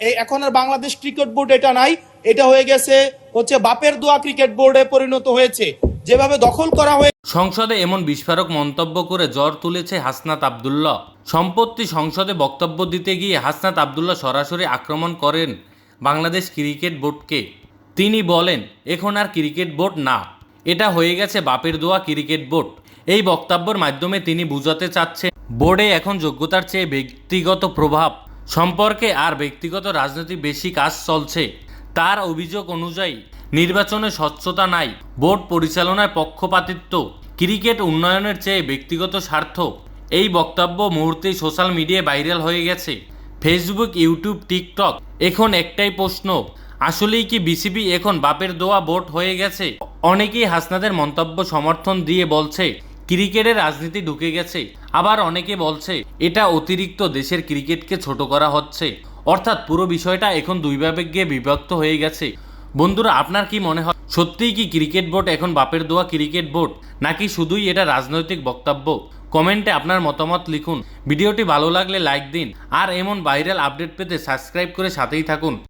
এই এখন আর Bangladesh cricket board এটা নাই, এটা হয়ে গেছে হচ্ছে বাপের দোয়া ক্রিকেট বোর্ডে পরিণত হয়েছে, যেভাবে দখল করা হয়েছে। সংসদে এমন বিস্ফোরক মন্তব্য করে জ্বর তুলেছে হাসনাত আব্দুল্লাহ। সম্প্রতি সংসদে বক্তব্য দিতে গিয়ে হাসনাত আব্দুল্লাহ সরাসরি আক্রমণ করেন বাংলাদেশ ক্রিকেট বোর্ডকে। তিনি বলেন, এখন আর ক্রিকেট বোর্ড না, এটা হয়ে গেছে বাপের দোয়া ক্রিকেট বোর্ড। এই বক্তব্যের মাধ্যমে তিনি বোঝাতে চাচ্ছেন বোর্ডে এখন যোগ্যতার চেয়ে ব্যক্তিগত প্রভাব সম্পর্কে আর ব্যক্তিগত রাজনীতি বেশি কাজ চলছে। তার অভিযোগ অনুযায়ী নির্বাচনে স্বচ্ছতা নাই, বোর্ড পরিচালনায় পক্ষপাতিত্ব, ক্রিকেট উন্নয়নের চেয়ে ব্যক্তিগত স্বার্থ। এই বক্তব্য মুহূর্তেই সোশ্যাল মিডিয়ায় ভাইরাল হয়ে গেছে, ফেসবুক, ইউটিউব, টিকটক। এখন একটাই প্রশ্ন, আসলেই কি বিসিবি এখন বাপের দোয়া বোর্ড হয়ে গেছে? অনেকেই হাসনাদের মন্তব্য সমর্থন দিয়ে বলছে ক্রিকেটের রাজনীতি ঢুকে গেছে, আবার অনেকে বলছে এটা অতিরিক্ত দেশের ক্রিকেটকে ছোট করা হচ্ছে। অর্থাৎ পুরো বিষয়টা এখন দুই ভাবে গিয়ে বিভক্ত হয়ে গেছে। বন্ধুরা, আপনার কি মনে হয়, সত্যিই কি ক্রিকেট বোর্ড এখন বাপের দোয়া ক্রিকেট বোর্ড, নাকি শুধুই এটা রাজনৈতিক বক্তব্য? কমেন্টে আপনার মতামত লিখুন। ভিডিওটি ভালো লাগলে লাইক দিন, আর এমন ভাইরাল আপডেট পেতে সাবস্ক্রাইব করে সাথেই থাকুন।